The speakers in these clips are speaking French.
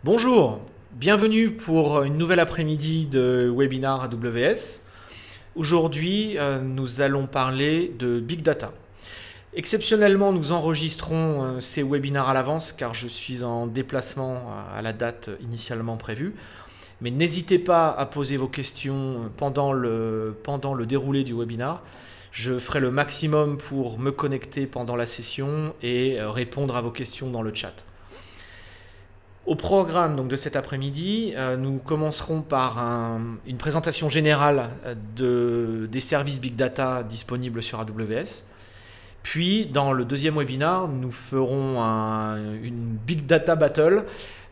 Bonjour, bienvenue pour une nouvelle après-midi de webinaire AWS. Aujourd'hui, nous allons parler de Big Data. Exceptionnellement, nous enregistrons ces webinaires à l'avance car je suis en déplacement à la date initialement prévue. Mais n'hésitez pas à poser vos questions pendant le déroulé du webinaire. Je ferai le maximum pour me connecter pendant la session et répondre à vos questions dans le chat. Au programme donc, de cet après-midi, nous commencerons par une présentation générale des services Big Data disponibles sur AWS. Puis, dans le deuxième webinaire, nous ferons une Big Data Battle.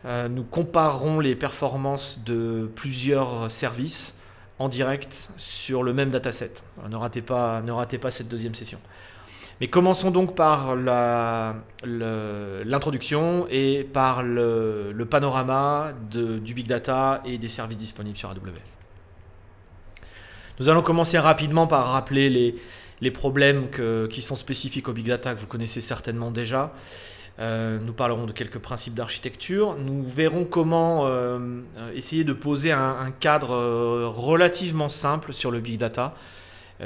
Nous comparerons les performances de plusieurs services en direct sur le même dataset. Ne ratez pas cette deuxième session. Mais commençons donc par l'introduction et par le panorama du Big Data et des services disponibles sur AWS. Nous allons commencer rapidement par rappeler les problèmes qui sont spécifiques au Big Data que vous connaissez certainement déjà. Nous parlerons de quelques principes d'architecture. Nous verrons comment essayer de poser un cadre relativement simple sur le Big Data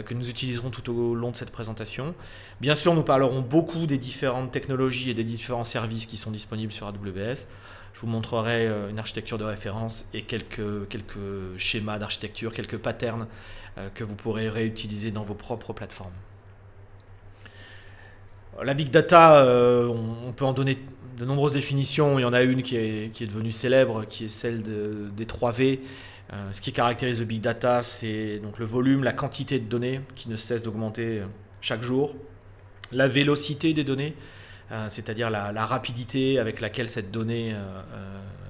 que nous utiliserons tout au long de cette présentation. Bien sûr, nous parlerons beaucoup des différentes technologies et des différents services qui sont disponibles sur AWS. Je vous montrerai une architecture de référence et quelques schémas d'architecture, quelques patterns que vous pourrez réutiliser dans vos propres plateformes. La Big Data, on peut en donner de nombreuses définitions. Il y en a une qui est devenue célèbre, qui est celle des 3 V. Ce qui caractérise le Big Data, c'est donc le volume, la quantité de données qui ne cesse d'augmenter chaque jour. La vélocité des données, c'est-à-dire la rapidité avec laquelle cette donnée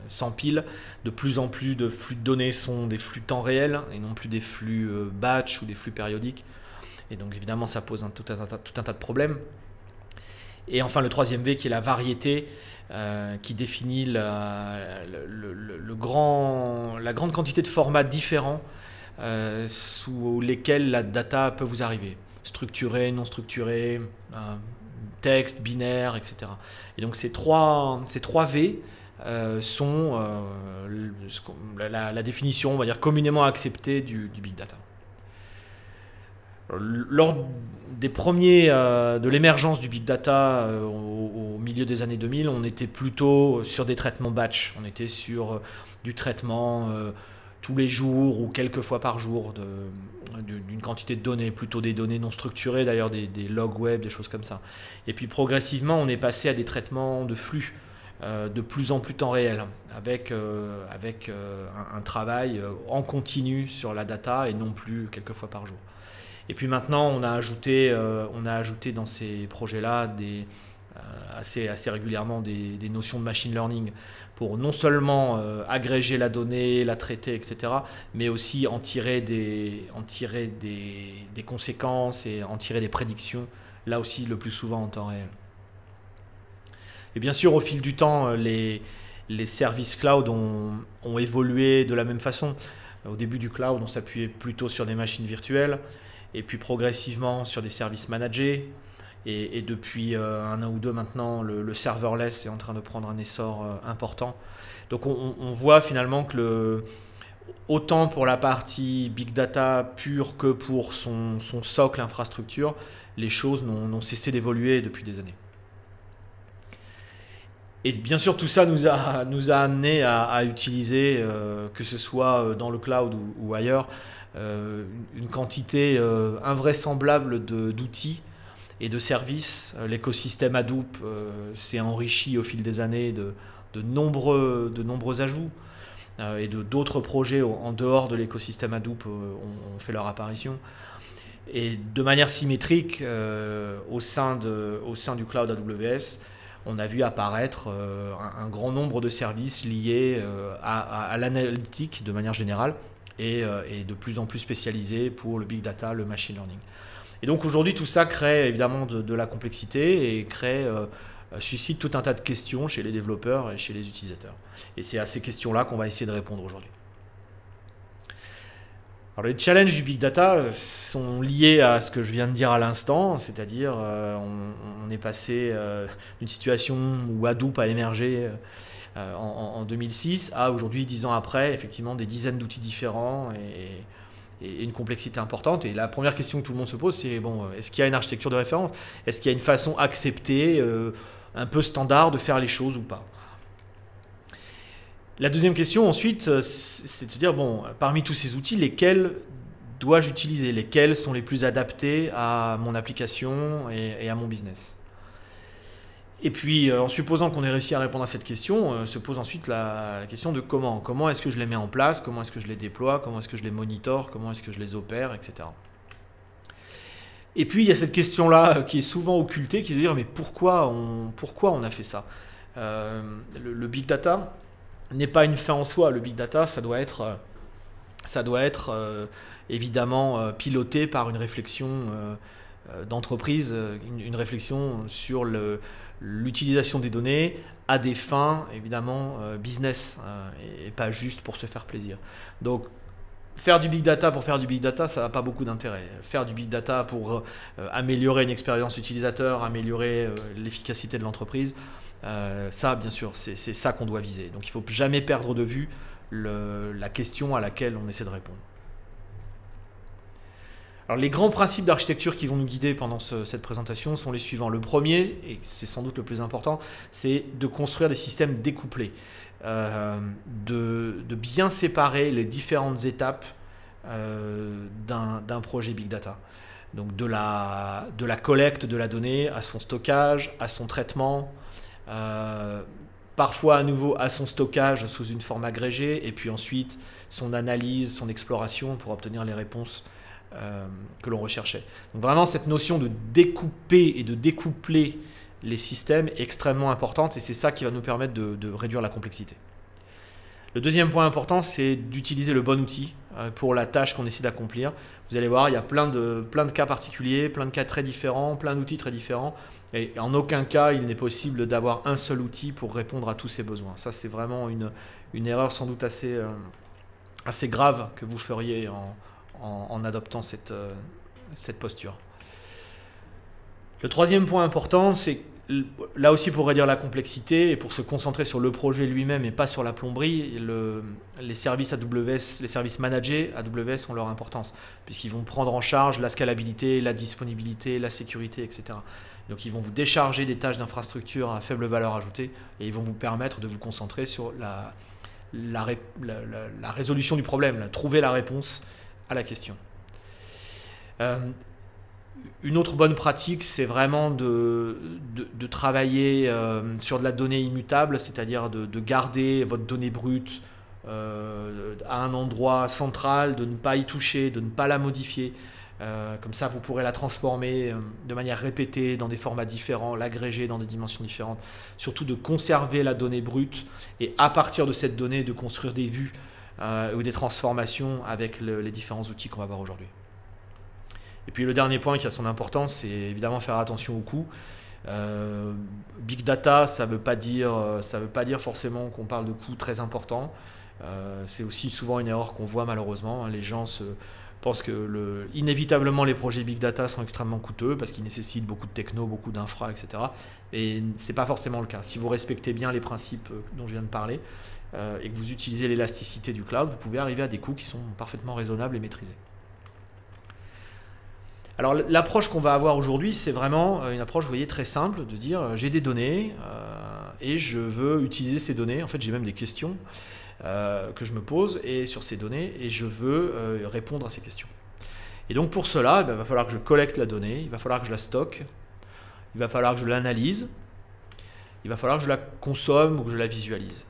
s'empile. De plus en plus de flux de données sont des flux temps réel et non plus des flux batch ou des flux périodiques. Et donc évidemment, ça pose tout un tas de problèmes. Et enfin, le 3e V qui est la variété, qui définit la grande quantité de formats différents sous lesquels la data peut vous arriver. Structuré, non structuré, texte, binaire, etc. Et donc ces trois V sont la définition, on va dire, communément acceptée du Big Data. Lors des premiers de l'émergence du Big Data au milieu des années 2000, on était plutôt sur des traitements batch. On était sur du traitement tous les jours ou quelques fois par jour d'une quantité de données, plutôt des données non structurées, d'ailleurs des logs web, des choses comme ça. Et puis progressivement, on est passé à des traitements de flux de plus en plus temps réel, avec un travail en continu sur la data et non plus quelques fois par jour. Et puis maintenant, on a ajouté dans ces projets-là assez régulièrement des notions de machine learning pour non seulement agréger la donnée, la traiter, etc., mais aussi en tirer des conséquences et en tirer des prédictions, là aussi le plus souvent en temps réel. Et bien sûr, au fil du temps, les services cloud ont évolué de la même façon. Au début du cloud, on s'appuyait plutôt sur des machines virtuelles, et puis progressivement sur des services managés. Et depuis un an ou deux maintenant, le serverless est en train de prendre un essor important. Donc on voit finalement que autant pour la partie Big Data pure que pour son socle infrastructure, les choses n'ont cessé d'évoluer depuis des années. Et bien sûr, tout ça nous a amené à utiliser, que ce soit dans le cloud ou ailleurs, une quantité invraisemblable d'outils et de services. L'écosystème Hadoop s'est enrichi au fil des années de nombreux ajouts et d'autres projets en dehors de l'écosystème Hadoop ont fait leur apparition. Et de manière symétrique, au sein du cloud AWS, on a vu apparaître un grand nombre de services liés à l'analytique de manière générale et de plus en plus spécialisés pour le big data, le machine learning. Et donc aujourd'hui, tout ça crée évidemment de la complexité et suscite tout un tas de questions chez les développeurs et chez les utilisateurs. Et c'est à ces questions-là qu'on va essayer de répondre aujourd'hui. Alors les challenges du big data sont liés à ce que je viens de dire à l'instant, c'est-à-dire on est passé d'une situation où Hadoop a émergé en 2006 à aujourd'hui, 10 ans après, effectivement des dizaines d'outils différents et une complexité importante. Et la première question que tout le monde se pose, c'est bon, est-ce qu'il y a une architecture de référence? Est-ce qu'il y a une façon acceptée, un peu standard de faire les choses ou pas? La deuxième question ensuite, c'est de se dire, bon, parmi tous ces outils, lesquels dois-je utiliser? Lesquels sont les plus adaptés à mon application et à mon business? Et puis, en supposant qu'on ait réussi à répondre à cette question, se pose ensuite la question de comment. Comment est-ce que je les mets en place? Comment est-ce que je les déploie? Comment est-ce que je les monitore? Comment est-ce que je les opère? Etc. Et puis, il y a cette question-là qui est souvent occultée, qui est de dire, mais pourquoi on a fait ça? Le big data n'est pas une fin en soi. Le big data, ça doit être évidemment piloté par une réflexion d'entreprise, une réflexion sur l'utilisation des données à des fins évidemment business et pas juste pour se faire plaisir. Donc faire du big data pour faire du big data, ça n'a pas beaucoup d'intérêt. Faire du big data pour améliorer une expérience utilisateur, améliorer l'efficacité de l'entreprise, ça bien sûr c'est ça qu'on doit viser. Donc il ne faut jamais perdre de vue la question à laquelle on essaie de répondre. Alors, les grands principes d'architecture qui vont nous guider pendant cette présentation sont les suivants. Le premier, et c'est sans doute le plus important, c'est de construire des systèmes découplés, de bien séparer les différentes étapes d'un projet Big Data. Donc de la collecte de la donnée à son stockage, à son traitement, parfois à nouveau à son stockage sous une forme agrégée, et puis ensuite son analyse, son exploration pour obtenir les réponses que l'on recherchait. Donc vraiment cette notion de découper et de découpler les systèmes est extrêmement importante et c'est ça qui va nous permettre de réduire la complexité. Le deuxième point important, c'est d'utiliser le bon outil pour la tâche qu'on essaie d'accomplir. Vous allez voir, il y a plein de cas particuliers, plein de cas très différents, plein d'outils très différents et en aucun cas il n'est possible d'avoir un seul outil pour répondre à tous ces besoins. Ça c'est vraiment une erreur sans doute assez grave que vous feriez en adoptant cette posture. Le troisième point important, c'est là aussi pour réduire la complexité et pour se concentrer sur le projet lui-même et pas sur la plomberie, les services AWS, les services managés AWS ont leur importance puisqu'ils vont prendre en charge la scalabilité, la disponibilité, la sécurité, etc. Donc ils vont vous décharger des tâches d'infrastructure à faible valeur ajoutée et ils vont vous permettre de vous concentrer sur la résolution du problème, trouver la réponse à la question. Une autre bonne pratique, c'est vraiment de travailler sur de la donnée immutable, c'est-à-dire de garder votre donnée brute à un endroit central, de ne pas y toucher, de ne pas la modifier. Comme ça, vous pourrez la transformer de manière répétée dans des formats différents, l'agréger dans des dimensions différentes. Surtout de conserver la donnée brute et à partir de cette donnée, de construire des vues ou des transformations avec les différents outils qu'on va voir aujourd'hui. Et puis le dernier point qui a son importance, c'est évidemment faire attention aux coûts. Big data, ça ne veut pas dire forcément qu'on parle de coûts très importants. C'est aussi souvent une erreur qu'on voit malheureusement. Les gens pensent que inévitablement les projets big data sont extrêmement coûteux parce qu'ils nécessitent beaucoup de techno, beaucoup d'infra, etc. Et ce n'est pas forcément le cas. Si vous respectez bien les principes dont je viens de parler et que vous utilisez l'élasticité du cloud, vous pouvez arriver à des coûts qui sont parfaitement raisonnables et maîtrisés. Alors l'approche qu'on va avoir aujourd'hui, c'est vraiment une approche, vous voyez, très simple, de dire j'ai des données et je veux utiliser ces données. En fait, j'ai même des questions que je me pose et sur ces données et je veux répondre à ces questions. Et donc pour cela, il va falloir que je collecte la donnée, il va falloir que je la stocke, il va falloir que je l'analyse, il va falloir que je la consomme ou que je la visualise.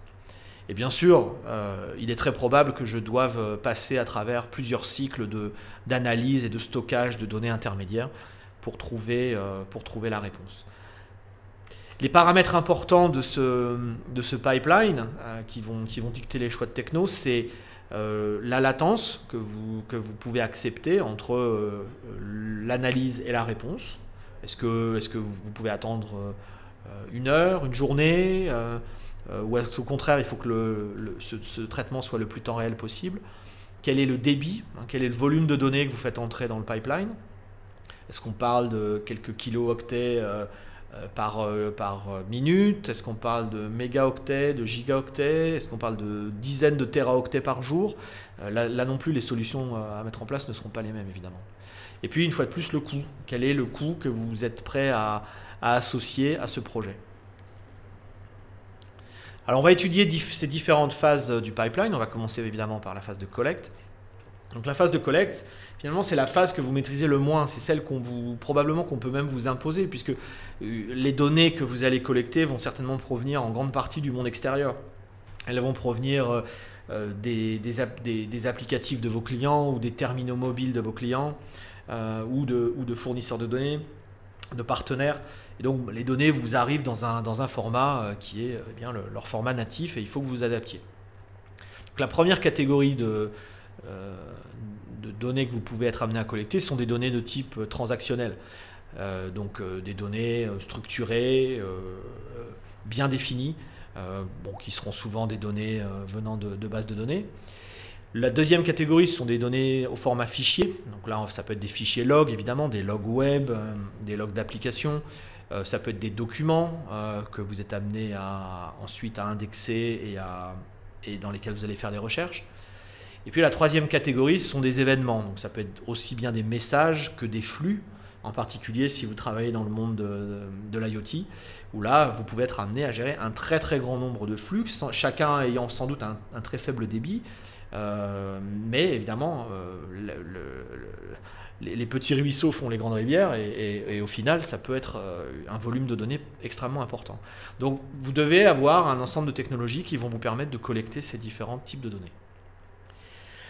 Et bien sûr, il est très probable que je doive passer à travers plusieurs cycles d'analyse et de stockage de données intermédiaires pour trouver la réponse. Les paramètres importants de ce pipeline qui vont dicter les choix de techno, c'est la latence que vous pouvez accepter entre l'analyse et la réponse. Est-ce que vous pouvez attendre une heure, une journée ou est-ce qu'au contraire, il faut que ce traitement soit le plus temps réel possible? Quel est le débit? Quel est le volume de données que vous faites entrer dans le pipeline? Est-ce qu'on parle de quelques kilo-octets par minute? Est-ce qu'on parle de mégaoctets, de gigaoctets? Est-ce qu'on parle de dizaines de téraoctets par jour? Là non plus, les solutions à mettre en place ne seront pas les mêmes, évidemment. Et puis, une fois de plus, le coût. Quel est le coût que vous êtes prêt à associer à ce projet? Alors, on va étudier ces différentes phases du pipeline. On va commencer évidemment par la phase de collecte. Donc, la phase de collecte, finalement, c'est la phase que vous maîtrisez le moins. C'est celle probablement qu'on peut même vous imposer, puisque les données que vous allez collecter vont certainement provenir en grande partie du monde extérieur. Elles vont provenir des applicatifs de vos clients ou des terminaux mobiles de vos clients ou de fournisseurs de données, de partenaires. Et donc, les données vous arrivent dans un format qui est bien leur format natif, et il faut que vous vous adaptiez. Donc, la première catégorie de données que vous pouvez être amené à collecter sont des données de type transactionnel. Donc des données structurées, bien définies, qui seront souvent des données venant de bases de données. La deuxième catégorie, ce sont des données au format fichier. Donc là, ça peut être des fichiers logs, évidemment, des logs web, des logs d'application. Ça peut être des documents que vous êtes amené ensuite à indexer et dans lesquels vous allez faire des recherches. Et puis la troisième catégorie, ce sont des événements. Donc ça peut être aussi bien des messages que des flux, en particulier si vous travaillez dans le monde de l'IoT, où là, vous pouvez être amené à gérer un très très grand nombre de flux, chacun ayant sans doute un très faible débit. Mais évidemment, les petits ruisseaux font les grandes rivières et au final, ça peut être un volume de données extrêmement important. Donc vous devez avoir un ensemble de technologies qui vont vous permettre de collecter ces différents types de données.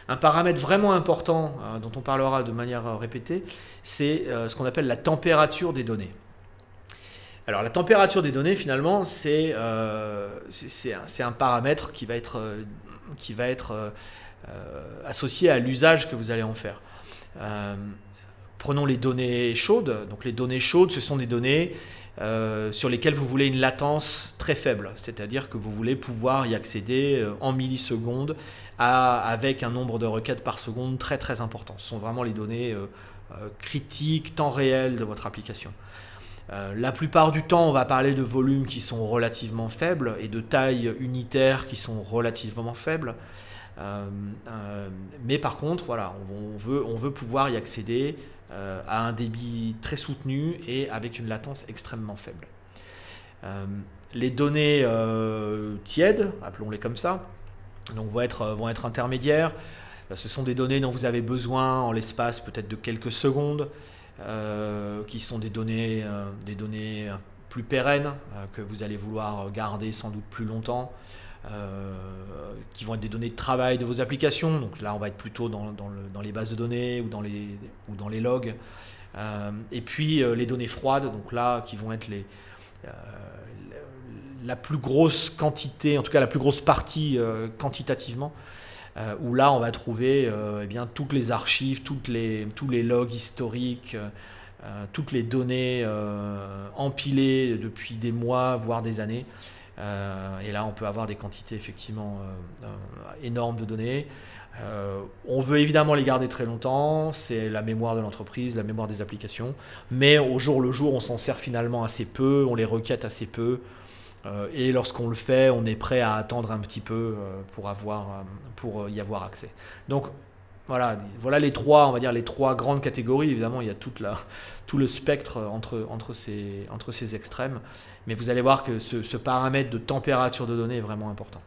Un paramètre vraiment important dont on parlera de manière répétée, c'est ce qu'on appelle la température des données. Alors la température des données, finalement, c'est un paramètre qui va être associé à l'usage que vous allez en faire. Prenons les données chaudes. Donc les données chaudes, ce sont des données sur lesquelles vous voulez une latence très faible, c'est-à-dire que vous voulez pouvoir y accéder en millisecondes avec un nombre de requêtes par seconde très très important. Ce sont vraiment les données critiques, temps réel de votre application. La plupart du temps, on va parler de volumes qui sont relativement faibles et de tailles unitaires qui sont relativement faibles. Mais par contre, voilà, on veut pouvoir y accéder à un débit très soutenu et avec une latence extrêmement faible. Les données tièdes, appelons-les comme ça, donc vont être intermédiaires. Ce sont des données dont vous avez besoin en l'espace peut-être de quelques secondes, qui sont des données plus pérennes, que vous allez vouloir garder sans doute plus longtemps, qui vont être des données de travail de vos applications. Donc là, on va être plutôt dans les bases de données ou dans les logs. Et puis les données froides, donc là, qui vont être la plus grosse quantité, en tout cas la plus grosse partie quantitativement, où là on va trouver toutes les archives, tous les logs historiques, toutes les données empilées depuis des mois, voire des années. Et là on peut avoir des quantités effectivement énormes de données. On veut évidemment les garder très longtemps, c'est la mémoire de l'entreprise, la mémoire des applications, mais au jour le jour on s'en sert finalement assez peu, on les requête assez peu. Et lorsqu'on le fait, on est prêt à attendre un petit peu pour y avoir accès. Donc voilà les trois grandes catégories. Évidemment, il y a tout le spectre entre ces extrêmes. Mais vous allez voir que ce paramètre de température de données est vraiment important.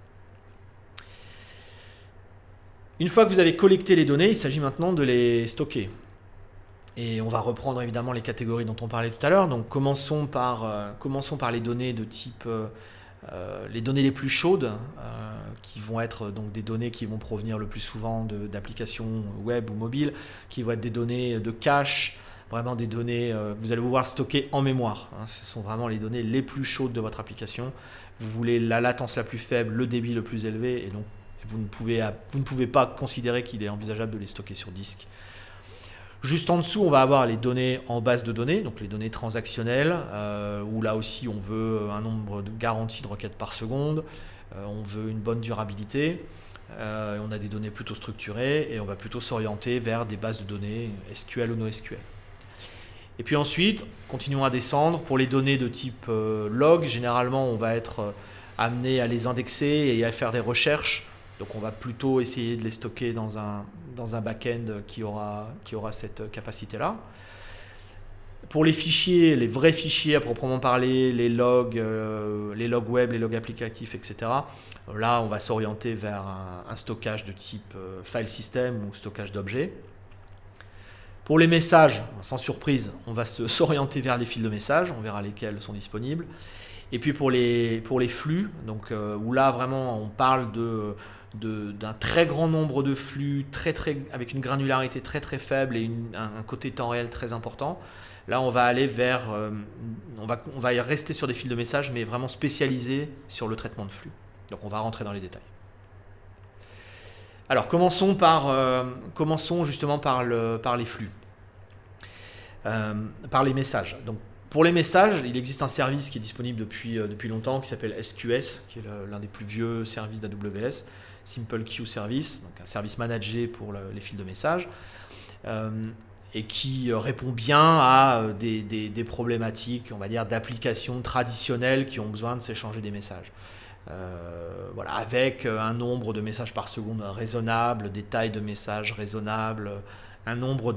Une fois que vous avez collecté les données, il s'agit maintenant de les stocker. Et on va reprendre évidemment les catégories dont on parlait tout à l'heure. Donc commençons par les données de type les données les plus chaudes, qui vont être donc des données qui vont provenir le plus souvent d'applications web ou mobiles, qui vont être des données de cache, vraiment des données que vous allez pouvoir stocker en mémoire. Ce sont vraiment les données les plus chaudes de votre application. Vous voulez la latence la plus faible, le débit le plus élevé, et donc vous ne pouvez pas considérer qu'il est envisageable de les stocker sur disque. Juste en dessous, on va avoir les données en base de données, donc les données transactionnelles, où là aussi on veut un nombre garanti de requêtes par seconde, on veut une bonne durabilité, on a des données plutôt structurées et on va plutôt s'orienter vers des bases de données SQL ou NoSQL. Et puis ensuite, continuons à descendre. Pour les données de type log, généralement, on va être amené à les indexer et à faire des recherches. Donc on va plutôt essayer de les stocker dans un back-end qui aura cette capacité-là. Pour les fichiers, les vrais fichiers à proprement parler, les logs web, les logs applicatifs, etc. Là, on va s'orienter vers un stockage de type file system ou stockage d'objets. Pour les messages, sans surprise, on va s'orienter vers les fils de messages, on verra lesquels sont disponibles. Et puis pour les flux, donc, où là vraiment on parle d'un très grand nombre de flux avec une granularité très très faible et un côté temps réel très important. Là, on va aller vers, on va y rester sur des fils de messages, mais vraiment spécialisés sur le traitement de flux. Donc, on va rentrer dans les détails. Alors, commençons justement par les flux, par les messages. Donc, pour les messages, il existe un service qui est disponible depuis longtemps qui s'appelle SQS, qui est l'un des plus vieux services d'AWS, Simple Queue Service, donc un service managé pour les fils de messages. Et qui répond bien à des problématiques, on va dire, d'applications traditionnelles qui ont besoin de s'échanger des messages. Voilà, avec un nombre de messages par seconde raisonnable, des tailles de messages raisonnables, un nombre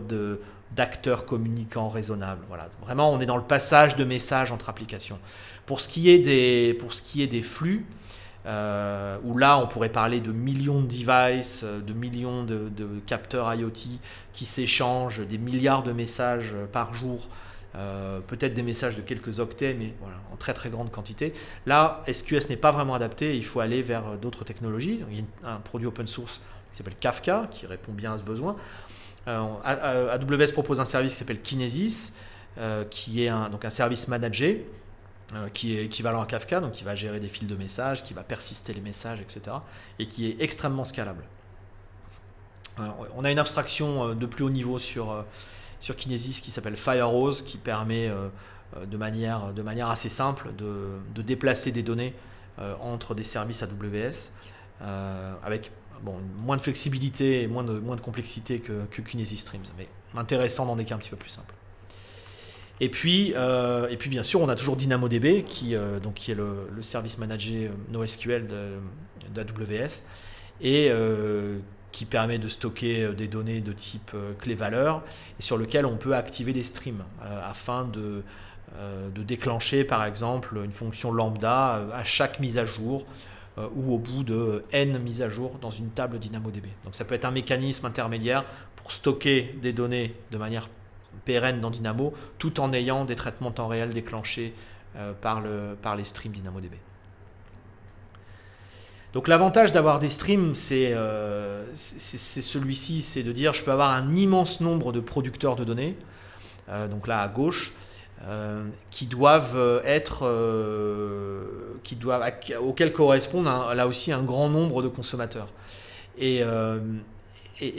d'acteurs communicants raisonnables. Voilà. Vraiment, on est dans le passage de messages entre applications. Pour ce qui est des flux, où là on pourrait parler de millions de devices, de millions de capteurs IoT qui s'échangent des milliards de messages par jour, peut-être des messages de quelques octets, mais voilà, en très très grande quantité. Là, SQS n'est pas vraiment adapté, il faut aller vers d'autres technologies. Il y a un produit open source qui s'appelle Kafka, qui répond bien à ce besoin. AWS propose un service qui s'appelle Kinesis, qui est donc un service managé, qui est équivalent à Kafka, donc qui va gérer des fils de messages, qui va persister les messages, etc. et qui est extrêmement scalable. On a une abstraction de plus haut niveau sur Kinesis qui s'appelle Firehose, qui permet de manière assez simple de déplacer des données entre des services AWS avec moins de flexibilité et moins de complexité que Kinesis Streams, mais intéressant dans des cas un petit peu plus simples. Et puis bien sûr, on a toujours DynamoDB qui est le service managé NoSQL d'AWS et qui permet de stocker des données de type clé-valeur et sur lequel on peut activer des streams afin de déclencher par exemple une fonction lambda à chaque mise à jour ou au bout de n mises à jour dans une table DynamoDB. Donc ça peut être un mécanisme intermédiaire pour stocker des données de manière pérenne dans Dynamo, tout en ayant des traitements temps réel déclenchés par les streams DynamoDB. Donc l'avantage d'avoir des streams, c'est celui-ci, c'est de dire je peux avoir un immense nombre de producteurs de données, donc là à gauche, auxquels correspondent là aussi un grand nombre de consommateurs. Et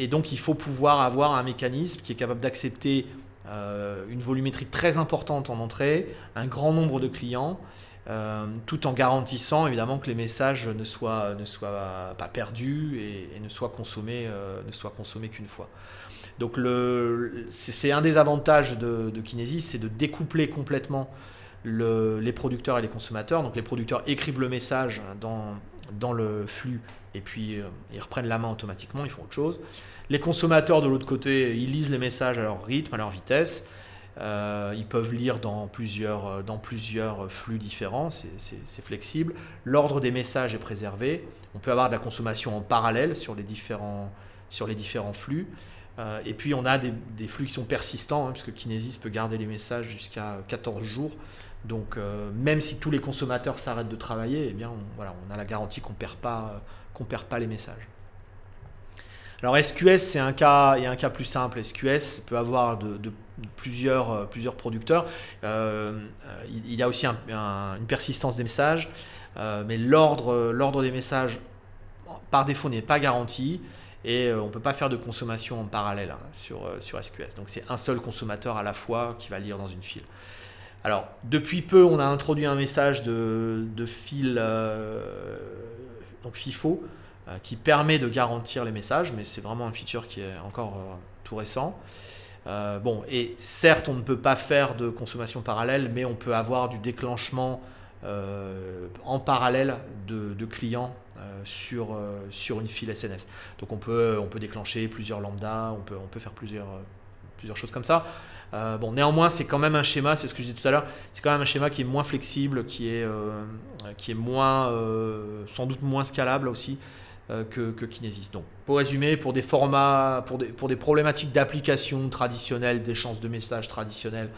donc il faut pouvoir avoir un mécanisme qui est capable d'accepter une volumétrie très importante en entrée, un grand nombre de clients, tout en garantissant évidemment que les messages ne soient pas perdus et ne soient consommés qu'une fois. Donc c'est un des avantages de Kinesis, c'est de découpler complètement les producteurs et les consommateurs. Donc les producteurs écrivent le message dans le flux et puis ils reprennent la main automatiquement, ils font autre chose. Les consommateurs de l'autre côté, ils lisent les messages à leur rythme, à leur vitesse. Ils peuvent lire dans plusieurs flux différents, c'est flexible. L'ordre des messages est préservé. On peut avoir de la consommation en parallèle sur les différents flux. Et puis on a des flux qui sont persistants, puisque Kinesis peut garder les messages jusqu'à 14 jours. Donc même si tous les consommateurs s'arrêtent de travailler, eh bien, on a la garantie qu'on perd pas les messages. Alors SQS, il y a un cas plus simple. SQS peut avoir plusieurs producteurs. Il y a aussi une persistance des messages, mais l'ordre des messages, par défaut, n'est pas garanti. Et on ne peut pas faire de consommation en parallèle sur SQS. Donc c'est un seul consommateur à la fois qui va lire dans une file. Alors depuis peu, on a introduit un message de file donc FIFO qui permet de garantir les messages, mais c'est vraiment un feature qui est encore tout récent. Bon, et certes, on ne peut pas faire de consommation parallèle, mais on peut avoir du déclenchement en parallèle de clients sur une file SNS. Donc on peut déclencher plusieurs lambda, on peut faire plusieurs choses comme ça. Bon, néanmoins, c'est quand même un schéma, c'est ce que je disais tout à l'heure, c'est quand même un schéma qui est moins flexible, qui est moins, sans doute moins scalable aussi que Kinesis. Donc, pour résumer, pour des formats, pour des problématiques d'application traditionnelles, d'échange de messages traditionnels,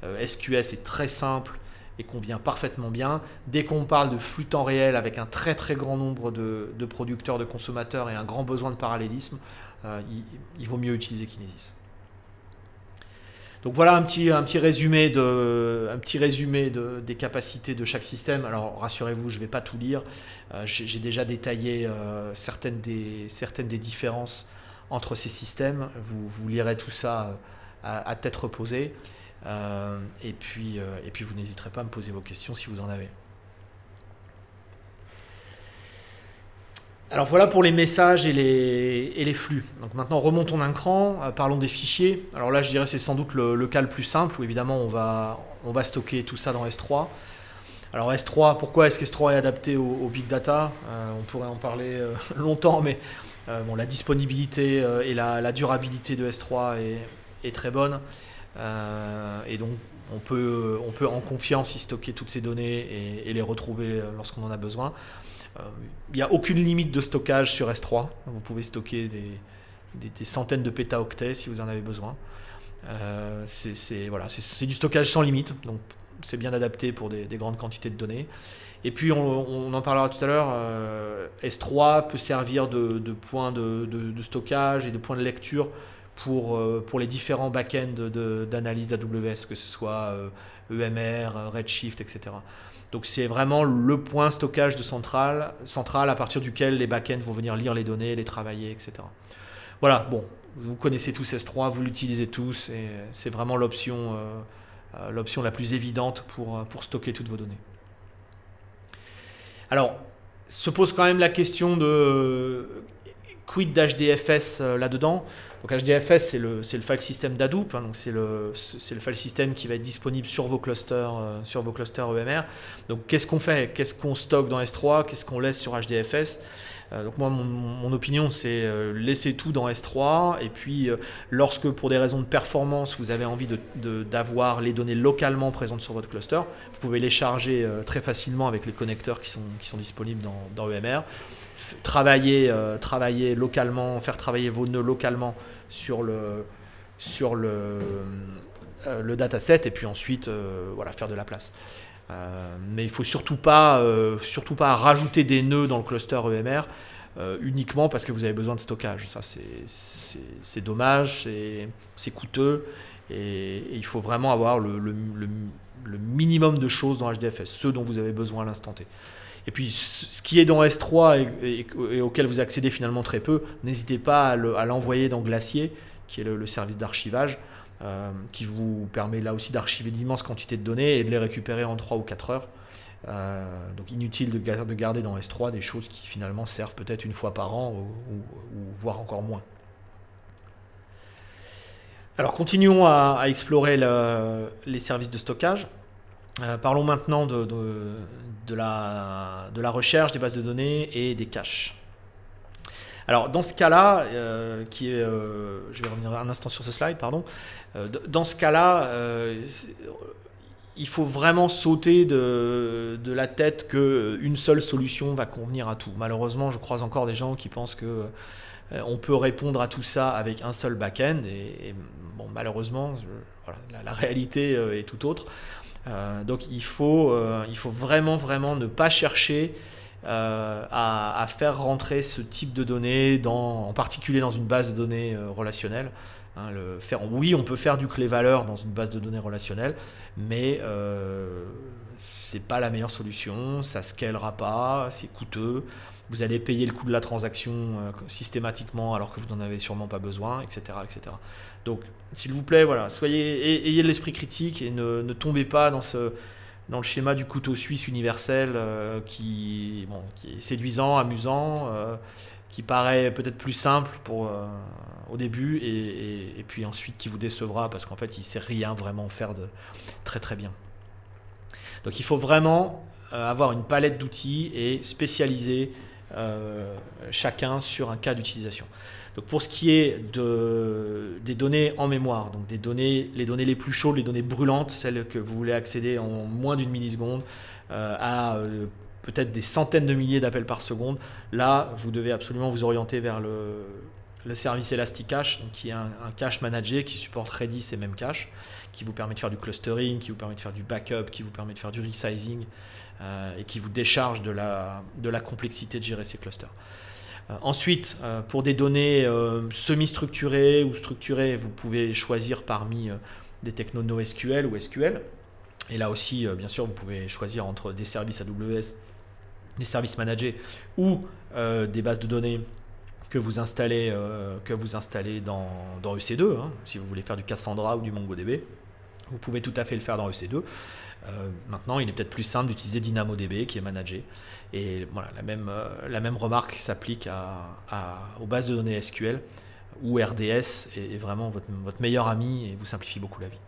SQS est très simple et convient parfaitement bien. Dès qu'on parle de flux temps réel avec un très très grand nombre de producteurs, de consommateurs et un grand besoin de parallélisme, il vaut mieux utiliser Kinesis. Donc voilà un petit résumé des capacités de chaque système. Alors rassurez-vous, je ne vais pas tout lire. J'ai déjà détaillé certaines des différences entre ces systèmes. Vous lirez tout ça à tête reposée. Et puis vous n'hésiterez pas à me poser vos questions si vous en avez. Alors voilà pour les messages et les flux. Donc maintenant remontons d'un cran, parlons des fichiers. Alors là je dirais c'est sans doute le cas le plus simple où évidemment on va stocker tout ça dans S3. Alors S3, pourquoi est-ce que S3 est adapté au Big Data? On pourrait en parler longtemps, mais bon, la disponibilité et la durabilité de S3 est très bonne. Et donc on peut en confiance y stocker toutes ces données et les retrouver lorsqu'on en a besoin. Il n'y a aucune limite de stockage sur S3. Vous pouvez stocker des centaines de pétaoctets si vous en avez besoin. C'est du stockage sans limite, donc c'est bien adapté pour des grandes quantités de données. Et puis on en parlera tout à l'heure, S3 peut servir de point de stockage et de point de lecture pour les différents back-ends d'analyse d'AWS, que ce soit EMR, Redshift, etc. Donc c'est vraiment le point stockage de centrale à partir duquel les back-ends vont venir lire les données, les travailler, etc. Voilà, bon, vous connaissez tous S3, vous l'utilisez tous, et c'est vraiment l'option la plus évidente pour stocker toutes vos données. Alors, se pose quand même la question de quid d'HDFS là-dedans. Donc HDFS, c'est le file system d'Hadoop, hein, donc c'est le file system qui va être disponible sur vos clusters EMR. Donc qu'est-ce qu'on fait? Qu'est-ce qu'on stocke dans S3? Qu'est-ce qu'on laisse sur HDFS? Donc moi, mon opinion, c'est laisser tout dans S3, et puis lorsque pour des raisons de performance, vous avez envie d'avoir les données localement présentes sur votre cluster, vous pouvez les charger très facilement avec les connecteurs qui sont disponibles dans EMR. Travailler localement, faire travailler vos nœuds localement sur le dataset, et puis ensuite voilà, faire de la place. Mais il ne faut surtout pas rajouter des nœuds dans le cluster EMR uniquement parce que vous avez besoin de stockage. Ça, c'est dommage, c'est coûteux, et il faut vraiment avoir le minimum de choses dans HDFS, ce dont vous avez besoin à l'instant T. Et puis, ce qui est dans S3 et auquel vous accédez finalement très peu, n'hésitez pas à l'envoyer dans Glacier, qui est le service d'archivage, qui vous permet là aussi d'archiver d'immenses quantités de données et de les récupérer en 3 ou 4 heures. Donc inutile de garder dans S3 des choses qui finalement servent peut-être une fois par an ou voire encore moins. Alors continuons à explorer les services de stockage. Parlons maintenant de la recherche des bases de données et des caches. Alors dans ce cas-là, je vais revenir un instant sur ce slide, pardon. Dans ce cas-là, il faut vraiment sauter de la tête qu'une seule solution va convenir à tout. Malheureusement, je croise encore des gens qui pensent que on peut répondre à tout ça avec un seul back-end, et bon, malheureusement, voilà, la réalité est tout autre. Donc il faut vraiment ne pas chercher à faire rentrer ce type de données, en particulier dans une base de données relationnelle. Hein, oui, on peut faire du clé-valeur dans une base de données relationnelle, mais c'est pas la meilleure solution, ça ne scalera pas, c'est coûteux, vous allez payer le coût de la transaction systématiquement alors que vous n'en avez sûrement pas besoin, etc. etc. Donc, s'il vous plaît, voilà, ayez de l'esprit critique et ne tombez pas dans le schéma du couteau suisse universel qui est séduisant, amusant, qui paraît peut-être plus simple au début et puis ensuite qui vous décevra parce qu'en fait il ne sait rien vraiment faire de très très bien. Donc il faut vraiment avoir une palette d'outils et spécialiser chacun sur un cas d'utilisation. Donc pour ce qui est des données en mémoire, donc les données les plus chaudes, les données brûlantes, celles que vous voulez accéder en moins d'une milliseconde à peut-être des centaines de milliers d'appels par seconde, là vous devez absolument vous orienter vers le service Elasticache, donc qui est un cache managé qui supporte Redis et Memcache, qui vous permet de faire du clustering, qui vous permet de faire du backup, qui vous permet de faire du resizing et qui vous décharge de la complexité de gérer ces clusters. Ensuite, pour des données semi-structurées ou structurées, vous pouvez choisir parmi des technos NoSQL ou SQL. Et là aussi, bien sûr, vous pouvez choisir entre des services AWS, des services managés ou des bases de données que vous installez dans EC2. Hein. Si vous voulez faire du Cassandra ou du MongoDB, vous pouvez tout à fait le faire dans EC2. Maintenant, il est peut-être plus simple d'utiliser DynamoDB qui est managé. Et voilà, la même remarque s'applique aux bases de données SQL où RDS est vraiment votre meilleur ami et vous simplifie beaucoup la vie.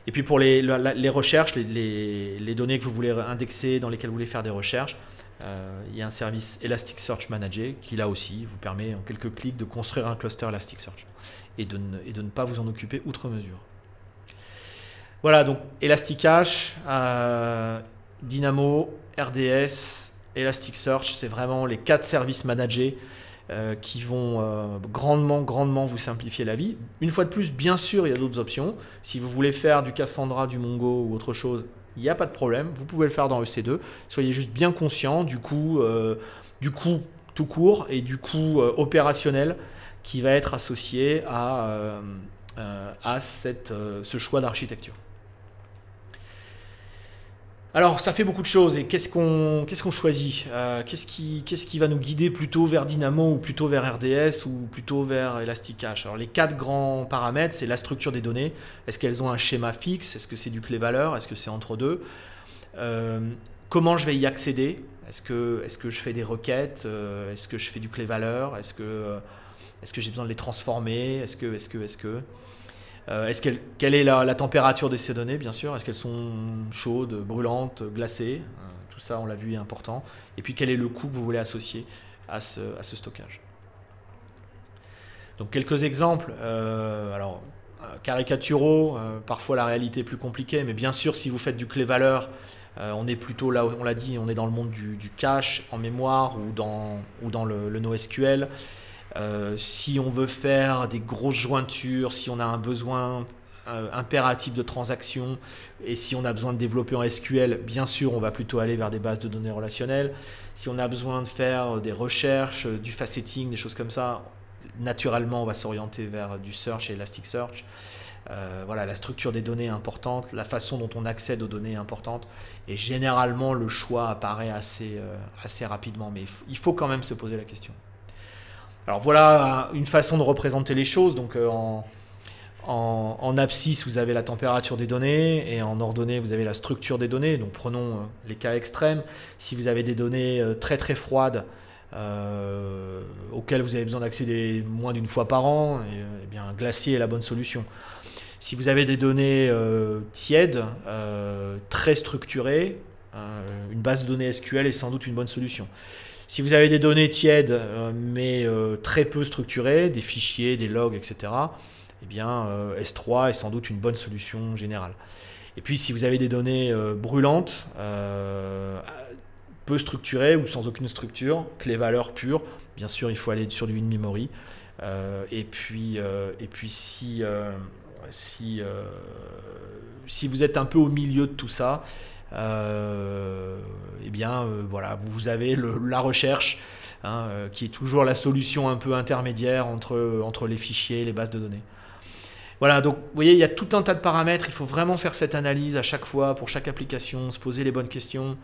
Et puis pour les recherches, les données que vous voulez indexer, dans lesquelles vous voulez faire des recherches, il y a un service Elasticsearch Manager qui là aussi vous permet en quelques clics de construire un cluster Elasticsearch et de ne pas vous en occuper outre mesure. Voilà, donc Elasticache, Dynamo, RDS, Elasticsearch, c'est vraiment les 4 services managés qui vont grandement vous simplifier la vie. Une fois de plus, bien sûr, il y a d'autres options. Si vous voulez faire du Cassandra, du Mongo ou autre chose, il n'y a pas de problème. Vous pouvez le faire dans EC2. Soyez juste bien conscient du coût tout court et du coût opérationnel qui va être associé à ce choix d'architecture. Alors, ça fait beaucoup de choses. Et qu'est-ce qu'on choisit? Qu'est-ce qui va nous guider plutôt vers Dynamo ou plutôt vers RDS ou plutôt vers Elasticache? Alors, les 4 grands paramètres, c'est la structure des données. Est-ce qu'elles ont un schéma fixe? Est-ce que c'est du clé-valeur? Est-ce que c'est entre deux? Comment je vais y accéder? Est-ce que je fais des requêtes? Est-ce que je fais du clé-valeur? Est-ce que j'ai besoin de les transformer? Quelle est la température de ces données, bien sûr? Est-ce qu'elles sont chaudes, brûlantes, glacées? Tout ça, on l'a vu, est important. Et puis, quel est le coût que vous voulez associer à ce stockage? Donc, quelques exemples. Caricaturaux, parfois la réalité est plus compliquée, mais bien sûr, si vous faites du clé-valeur, on est plutôt là, on l'a dit, on est dans le monde du cache en mémoire ou dans le NoSQL. Si on veut faire des grosses jointures, si on a un besoin impératif de transaction et si on a besoin de développer en SQL, bien sûr, on va plutôt aller vers des bases de données relationnelles. Si on a besoin de faire des recherches, du faceting, des choses comme ça, naturellement, on va s'orienter vers du search et Elasticsearch. Voilà, la structure des données est importante, la façon dont on accède aux données est importante et généralement, le choix apparaît assez rapidement, mais il faut quand même se poser la question. Alors voilà une façon de représenter les choses. Donc en abscisse, vous avez la température des données et en ordonnée, vous avez la structure des données. Donc prenons les cas extrêmes. Si vous avez des données très très froides auxquelles vous avez besoin d'accéder moins d'une fois par an, eh bien Glacier est la bonne solution. Si vous avez des données tièdes, très structurées, une base de données SQL est sans doute une bonne solution. Si vous avez des données tièdes mais très peu structurées, des fichiers, des logs, etc., eh bien S3 est sans doute une bonne solution générale. Et puis si vous avez des données brûlantes, peu structurées ou sans aucune structure, clé-valeur pure, bien sûr il faut aller sur du in-memory. Et puis si vous êtes un peu au milieu de tout ça, voilà, vous avez la recherche qui est toujours la solution un peu intermédiaire entre les fichiers et les bases de données. Voilà, donc vous voyez, il y a tout un tas de paramètres, il faut vraiment faire cette analyse à chaque fois, pour chaque application, se poser les bonnes questions.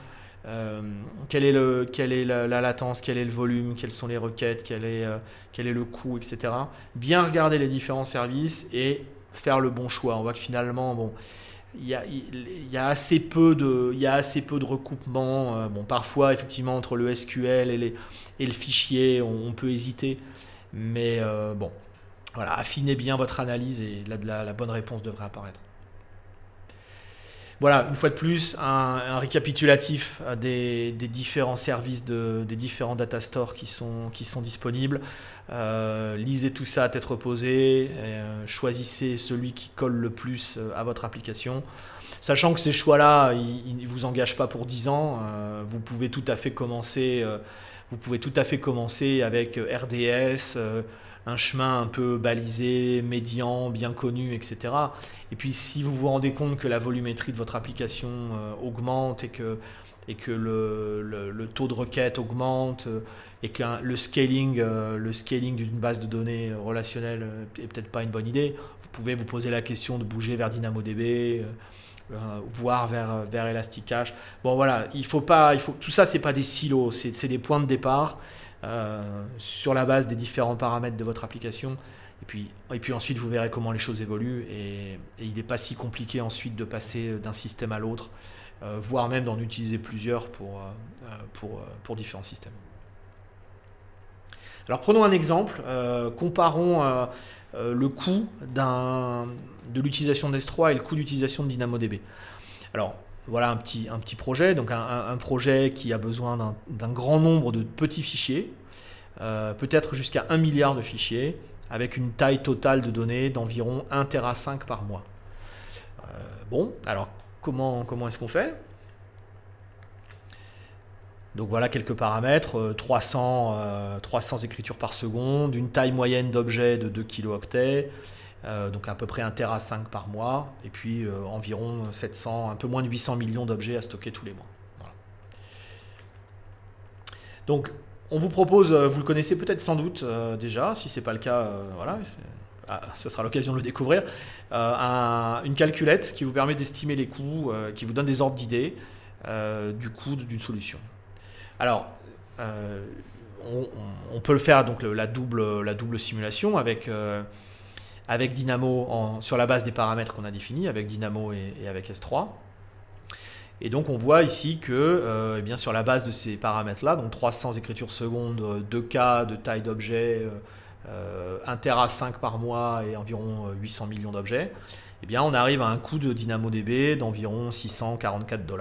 Quelle est la latence, quel est le volume, quelles sont les requêtes, quel est le coût, etc. Bien regarder les différents services et faire le bon choix. On voit que finalement, bon, il y a assez peu de recoupements. Bon, parfois, effectivement, entre le SQL et le fichier, on peut hésiter. Mais bon, voilà, affinez bien votre analyse et la bonne réponse devrait apparaître. Voilà, une fois de plus, un récapitulatif des différents services, des différents data stores qui sont disponibles. Lisez tout ça à tête reposée, choisissez celui qui colle le plus à votre application. Sachant que ces choix-là, ils ne vous engagent pas pour 10 ans, vous pouvez tout à fait commencer, avec RDS, un chemin un peu balisé, médian, bien connu, etc. Et puis si vous vous rendez compte que la volumétrie de votre application augmente et que le taux de requête augmente et que le scaling d'une base de données relationnelle est peut-être pas une bonne idée, vous pouvez vous poser la question de bouger vers DynamoDB, voire vers Elasticache. Bon voilà, tout ça c'est pas des silos, c'est des points de départ sur la base des différents paramètres de votre application. Et puis ensuite vous verrez comment les choses évoluent et il n'est pas si compliqué ensuite de passer d'un système à l'autre, voire même d'en utiliser plusieurs pour différents systèmes. Alors prenons un exemple, comparons le coût de l'utilisation d'S3 et le coût d'utilisation de DynamoDB. Alors voilà un petit projet, donc un projet qui a besoin d'un grand nombre de petits fichiers, peut-être jusqu'à 1 milliard de fichiers, avec une taille totale de données d'environ 1,5 Tera par mois. Bon, alors comment est-ce qu'on fait? Donc voilà quelques paramètres, 300 écritures par seconde, une taille moyenne d'objet de 2 kilooctets, donc à peu près 1,5 Tera par mois, et puis environ 700, un peu moins de 800 millions d'objets à stocker tous les mois. Voilà. Donc on vous propose, vous le connaissez peut-être sans doute déjà, si ce n'est pas le cas, voilà, ce sera l'occasion de le découvrir, une calculette qui vous permet d'estimer les coûts, qui vous donne des ordres d'idées du coût d'une solution. Alors, on peut le faire, donc la double simulation avec Dynamo sur la base des paramètres qu'on a définis, avec Dynamo et avec S3. Et donc on voit ici que eh bien, sur la base de ces paramètres-là, donc 300 écritures secondes, 2K de taille d'objet, 1,5 Tera par mois et environ 800 millions d'objets, eh bien on arrive à un coût de DynamoDB d'environ 644 $,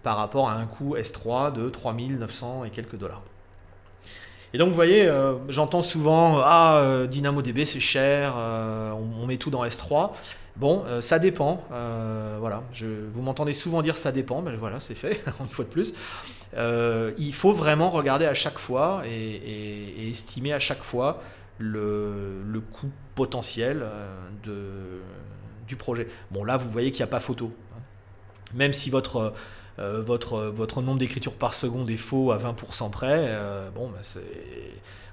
par rapport à un coût S3 de 3900 et quelques dollars. Et donc vous voyez, j'entends souvent « DynamoDB c'est cher, on met tout dans S3 ». Bon, ça dépend, voilà, vous m'entendez souvent dire « ça dépend », mais voilà, c'est fait, une fois de plus. Il faut vraiment regarder à chaque fois et estimer à chaque fois le coût potentiel du projet. Bon, là, vous voyez qu'il n'y a pas photo. Même si votre nombre d'écritures par seconde est faux à 20% près, bon,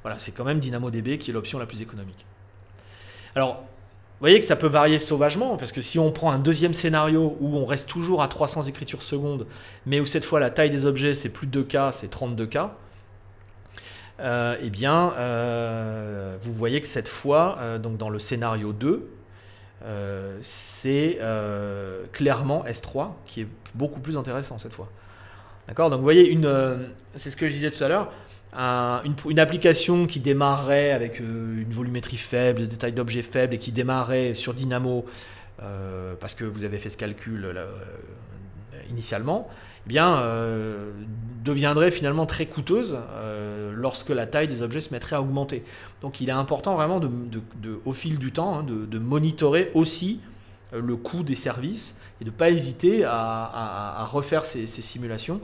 bah c'est quand même DynamoDB qui est l'option la plus économique. Alors, vous voyez que ça peut varier sauvagement, parce que si on prend un deuxième scénario où on reste toujours à 300 écritures secondes, mais où cette fois la taille des objets c'est plus de 2K, c'est 32K, eh bien, vous voyez que cette fois, donc dans le scénario 2, c'est clairement S3 qui est beaucoup plus intéressant cette fois. D'accord, donc vous voyez, c'est ce que je disais tout à l'heure, une application qui démarrerait avec une volumétrie faible, des tailles d'objets faibles et qui démarrerait sur Dynamo parce que vous avez fait ce calcul initialement, eh bien, deviendrait finalement très coûteuse lorsque la taille des objets se mettrait à augmenter. Donc il est important vraiment au fil du temps de monitorer aussi le coût des services et de ne pas hésiter à refaire ces simulations.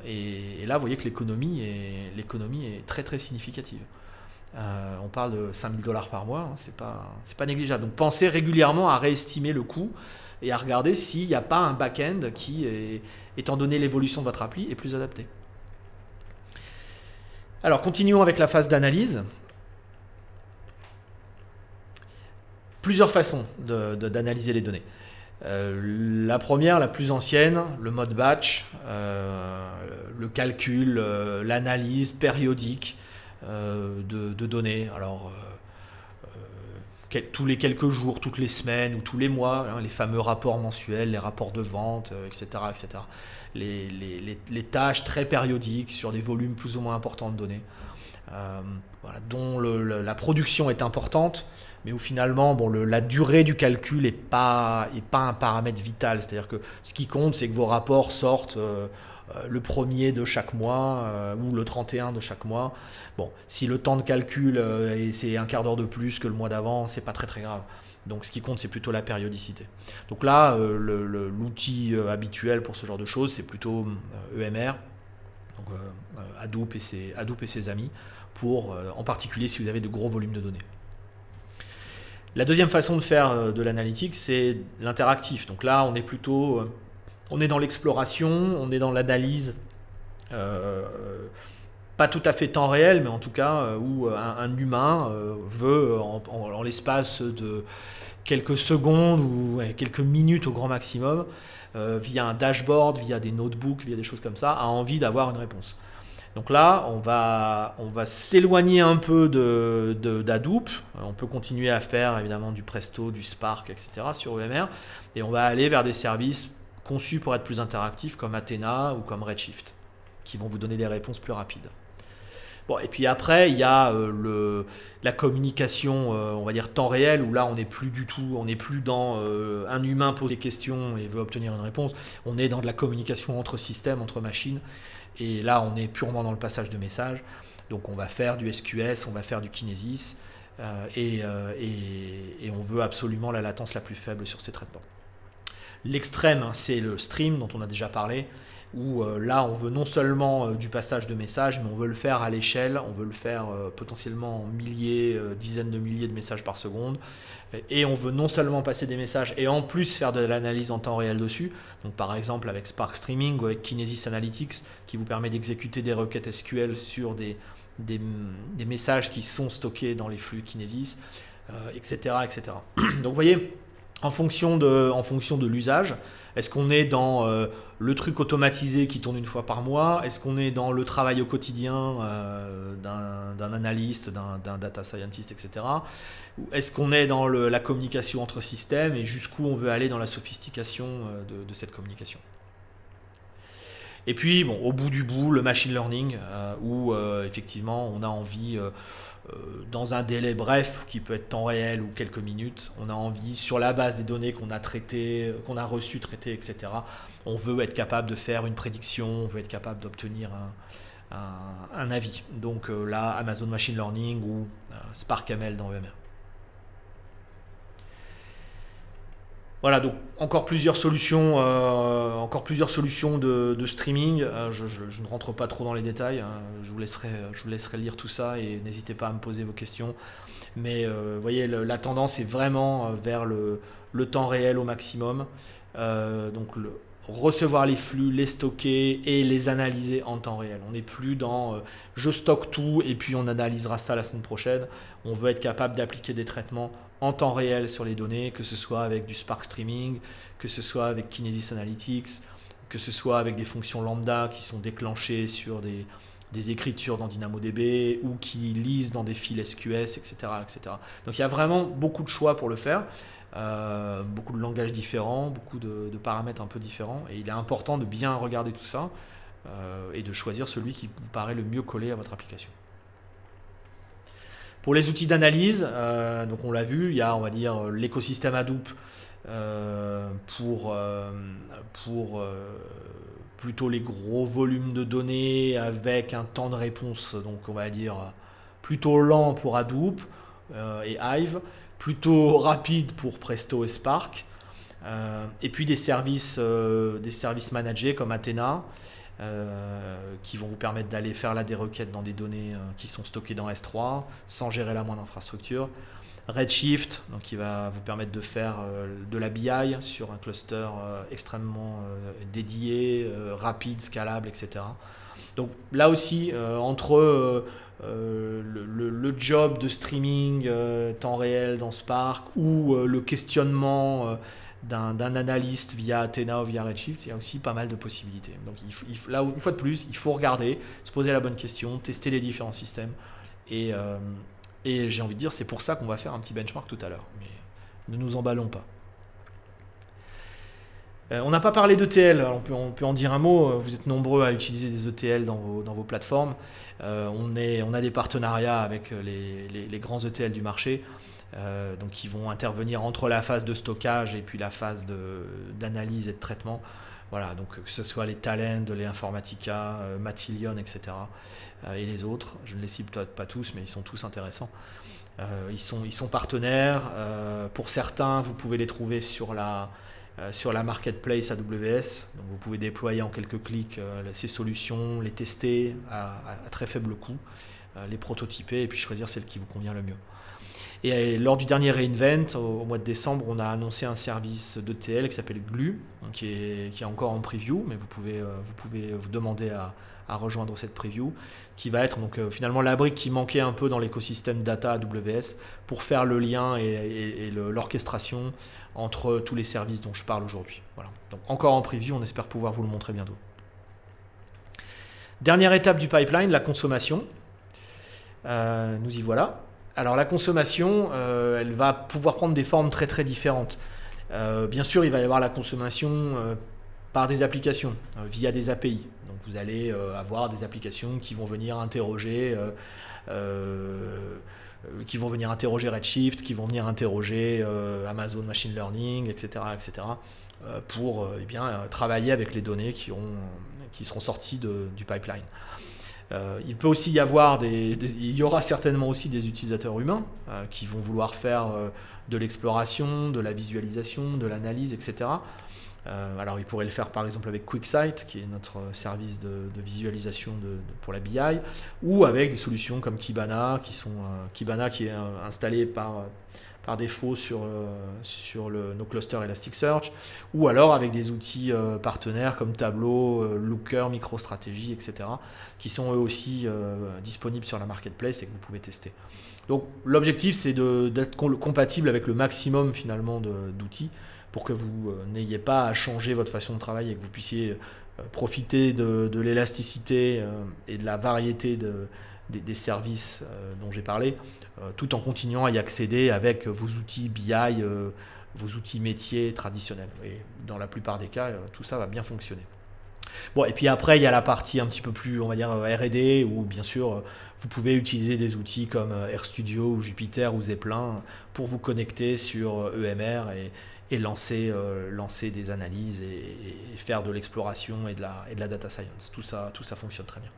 Et là, vous voyez que l'économie est très très significative. On parle de 5 000 $ par mois, c'est pas négligeable. Donc pensez régulièrement à réestimer le coût et à regarder s'il n'y a pas un back-end qui, étant donné l'évolution de votre appli, est plus adapté. Alors continuons avec la phase d'analyse. Plusieurs façons d'analyser les données. La première, la plus ancienne, le mode batch, le calcul, l'analyse périodique de données. Alors, tous les quelques jours, toutes les semaines ou tous les mois, hein, les fameux rapports mensuels, les rapports de vente, etc., etc. Les tâches très périodiques sur des volumes plus ou moins importants de données, voilà, dont la production est importante, mais où finalement la durée du calcul n'est pas un paramètre vital. C'est-à-dire que ce qui compte, c'est que vos rapports sortent le 1er de chaque mois ou le 31 de chaque mois. Bon, si le temps de calcul c'est un quart d'heure de plus que le mois d'avant, c'est pas très très grave. Donc ce qui compte, c'est plutôt la périodicité. Donc là, l'outil habituel pour ce genre de choses, c'est plutôt EMR, donc Hadoop et ses amis, pour, en particulier si vous avez de gros volumes de données. La deuxième façon de faire de l'analytique, c'est l'interactif. Donc là, on est plutôt... on est dans l'exploration, on est dans l'analyse, pas tout à fait temps réel, mais en tout cas où un humain veut, en l'espace de quelques secondes ou quelques minutes au grand maximum, via un dashboard, via des notebooks, via des choses comme ça, a envie d'avoir une réponse. Donc là, on va s'éloigner un peu d'Hadoop. On peut continuer à faire évidemment du Presto, du Spark, etc. sur EMR, et on va aller vers des services conçus pour être plus interactifs comme Athena ou comme Redshift, qui vont vous donner des réponses plus rapides. Bon, et puis après, il y a la communication, on va dire temps réel, où là, on n'est plus du tout, on n'est plus dans un humain pose des questions et veut obtenir une réponse. On est dans de la communication entre systèmes, entre machines. Et là, on est purement dans le passage de messages. Donc, on va faire du SQS, on va faire du Kinesis, et on veut absolument la latence la plus faible sur ces traitements. L'extrême, c'est le stream dont on a déjà parlé, où là, on veut non seulement du passage de messages, mais on veut le faire à l'échelle, on veut le faire potentiellement en milliers, dizaines de milliers de messages par seconde. Et on veut non seulement passer des messages et en plus faire de l'analyse en temps réel dessus. Donc par exemple avec Spark Streaming ou avec Kinesis Analytics qui vous permet d'exécuter des requêtes SQL sur des messages qui sont stockés dans les flux Kinesis, etc., etc. Donc vous voyez, en fonction de l'usage, est-ce qu'on est dans le truc automatisé qui tourne une fois par mois? Est-ce qu'on est dans le travail au quotidien d'un analyste, d'un data scientist, etc. Ou est-ce qu'on est dans la communication entre systèmes et jusqu'où on veut aller dans la sophistication de cette communication? Et puis, bon, au bout du bout, le machine learning, où effectivement on a envie, dans un délai bref, qui peut être temps réel ou quelques minutes, on a envie, sur la base des données qu'on a traitées, qu'on a reçues, traitées, etc., on veut être capable de faire une prédiction, on veut être capable d'obtenir un avis. Donc là, Amazon Machine Learning ou SparkML dans EMR. Voilà, donc encore plusieurs solutions de streaming. Je ne rentre pas trop dans les détails, hein. Je vous laisserai lire tout ça et n'hésitez pas à me poser vos questions. Mais vous voyez, la tendance est vraiment vers le temps réel au maximum. Donc recevoir les flux, les stocker et les analyser en temps réel. On n'est plus dans je stocke tout et puis on analysera ça la semaine prochaine. On veut être capable d'appliquer des traitements en temps réel sur les données, que ce soit avec du Spark Streaming, que ce soit avec Kinesis Analytics, que ce soit avec des fonctions lambda qui sont déclenchées sur des écritures dans DynamoDB ou qui lisent dans des fils SQS, etc., etc. Donc il y a vraiment beaucoup de choix pour le faire, beaucoup de langages différents, beaucoup de paramètres un peu différents, et il est important de bien regarder tout ça et de choisir celui qui vous paraît le mieux collé à votre application. Pour les outils d'analyse, donc on l'a vu, il y a, on va dire, l'écosystème Hadoop pour plutôt les gros volumes de données avec un temps de réponse, donc on va dire plutôt lent pour Hadoop et Hive, plutôt rapide pour Presto et Spark, et puis des services managés comme Athena, qui vont vous permettre d'aller faire là des requêtes dans des données qui sont stockées dans S3 sans gérer la moindre infrastructure. Redshift, donc qui va vous permettre de faire de la BI sur un cluster extrêmement dédié, rapide, scalable, etc. Donc là aussi, entre le job de streaming temps réel dans Spark ou le questionnement d'un analyste via Athena ou via Redshift, il y a aussi pas mal de possibilités. Donc là, une fois de plus, il faut regarder, se poser la bonne question, tester les différents systèmes et Et j'ai envie de dire, c'est pour ça qu'on va faire un petit benchmark tout à l'heure. Mais ne nous emballons pas. On n'a pas parlé d'ETL, on peut en dire un mot. Vous êtes nombreux à utiliser des ETL dans vos plateformes. On a des partenariats avec les grands ETL du marché, donc ils vont intervenir entre la phase de stockage et puis la phase d'analyse et de traitement. Voilà, donc que ce soit les Talend, les Informatica, Matillion, etc. Et les autres, je ne les cite peut-être pas tous, mais ils sont tous intéressants. Ils sont partenaires. Pour certains, vous pouvez les trouver sur la marketplace AWS. Donc vous pouvez déployer en quelques clics ces solutions, les tester à très faible coût, les prototyper et puis choisir celle qui vous convient le mieux. Et lors du dernier reInvent, au mois de décembre, on a annoncé un service d'ETL qui s'appelle Glue, qui est encore en preview, mais vous pouvez vous demander à rejoindre cette preview, qui va être donc finalement la brique qui manquait un peu dans l'écosystème data AWS pour faire le lien et l'orchestration entre tous les services dont je parle aujourd'hui. Voilà. Donc encore en preview, on espère pouvoir vous le montrer bientôt. Dernière étape du pipeline, la consommation. Nous y voilà. Alors la consommation, elle va pouvoir prendre des formes très très différentes. Bien sûr, il va y avoir la consommation par des applications, via des API. Donc vous allez avoir des applications qui vont venir interroger Redshift, qui vont venir interroger Amazon Machine Learning, etc. Pour travailler avec les données qui seront sorties du pipeline. Il peut aussi y avoir il y aura certainement aussi des utilisateurs humains qui vont vouloir faire de l'exploration, de la visualisation, de l'analyse, etc. Alors ils pourraient le faire par exemple avec QuickSight, qui est notre service de visualisation pour la BI, ou avec des solutions comme Kibana, Kibana qui est installé par défaut sur nos clusters Elasticsearch, ou alors avec des outils partenaires comme Tableau, Looker, MicroStrategy, etc., qui sont eux aussi disponibles sur la marketplace et que vous pouvez tester. Donc l'objectif, c'est d'être compatible avec le maximum finalement d'outils pour que vous n'ayez pas à changer votre façon de travailler et que vous puissiez profiter de l'élasticité et de la variété des services dont j'ai parlé, tout en continuant à y accéder avec vos outils BI, vos outils métiers traditionnels. Et dans la plupart des cas, tout ça va bien fonctionner. Bon, et puis après, il y a la partie un petit peu plus, on va dire, R&D, où bien sûr, vous pouvez utiliser des outils comme RStudio ou Jupyter ou Zeppelin pour vous connecter sur EMR et lancer des analyses et faire de l'exploration et de la data science. Tout ça fonctionne très bien.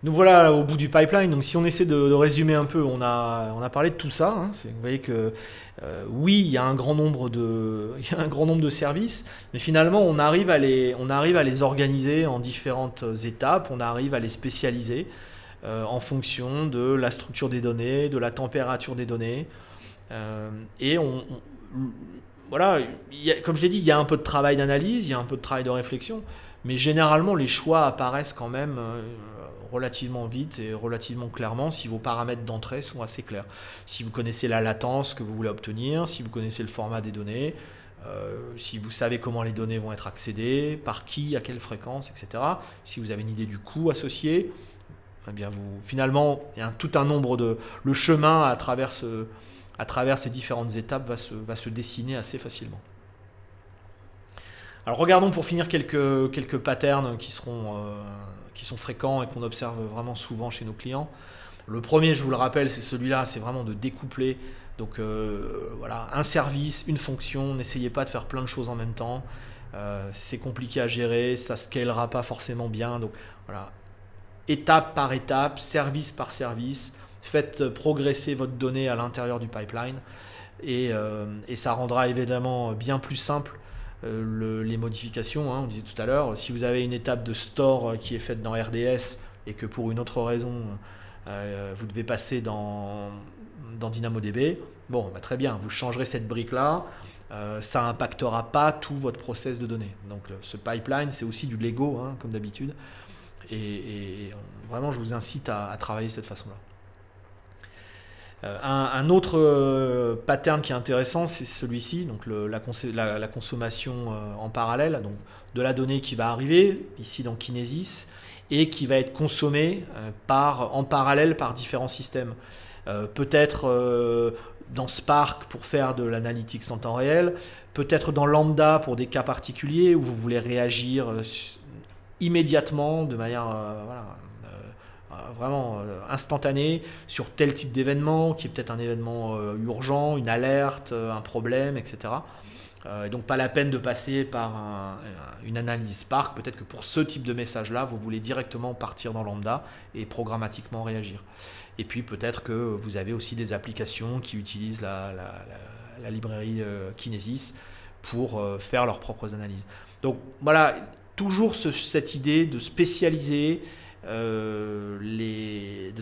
Nous voilà au bout du pipeline. Donc si on essaie de résumer un peu, on a parlé de tout ça. Hein. Vous voyez que oui, il y a un grand nombre de services, mais finalement on arrive à les organiser en différentes étapes. On arrive à les spécialiser en fonction de la structure des données, de la température des données. Voilà, comme je l'ai dit, il y a un peu de travail d'analyse, il y a un peu de travail de réflexion, mais généralement les choix apparaissent quand même relativement vite et relativement clairement si vos paramètres d'entrée sont assez clairs. Si vous connaissez la latence que vous voulez obtenir, si vous connaissez le format des données, si vous savez comment les données vont être accédées, par qui, à quelle fréquence, etc. Si vous avez une idée du coût associé, eh bien finalement, il y a tout un nombre le chemin à travers ces différentes étapes va se dessiner assez facilement. Alors regardons pour finir quelques patterns qui sont fréquents et qu'on observe vraiment souvent chez nos clients. Le premier, je vous le rappelle, c'est celui-là, c'est vraiment de découpler. Donc voilà, un service, une fonction, n'essayez pas de faire plein de choses en même temps. C'est compliqué à gérer, ça ne scalera pas forcément bien. Donc voilà, étape par étape, service par service, faites progresser votre donnée à l'intérieur du pipeline et ça rendra évidemment bien plus simple les modifications. Hein. On disait tout à l'heure, si vous avez une étape de store qui est faite dans RDS et que pour une autre raison vous devez passer dans DynamoDB, bon, très bien, vous changerez cette brique là, ça n'impactera pas tout votre process de données. Donc ce pipeline, c'est aussi du Lego, hein, comme d'habitude, et vraiment je vous incite à travailler de cette façon là. Un autre pattern qui est intéressant, c'est celui-ci, donc la consommation en parallèle, donc de la donnée qui va arriver ici dans Kinesis et qui va être consommée en parallèle par différents systèmes. Peut-être dans Spark pour faire de l'analytics en temps réel, peut-être dans Lambda pour des cas particuliers où vous voulez réagir immédiatement de manière vraiment instantanée sur tel type d'événement qui est peut-être un événement urgent, une alerte, un problème, etc. Et donc pas la peine de passer par une analyse Spark. Peut-être que pour ce type de message-là, vous voulez directement partir dans Lambda et programmatiquement réagir. Et puis peut-être que vous avez aussi des applications qui utilisent la librairie Kinesis pour faire leurs propres analyses. Donc voilà, toujours cette idée de spécialiser les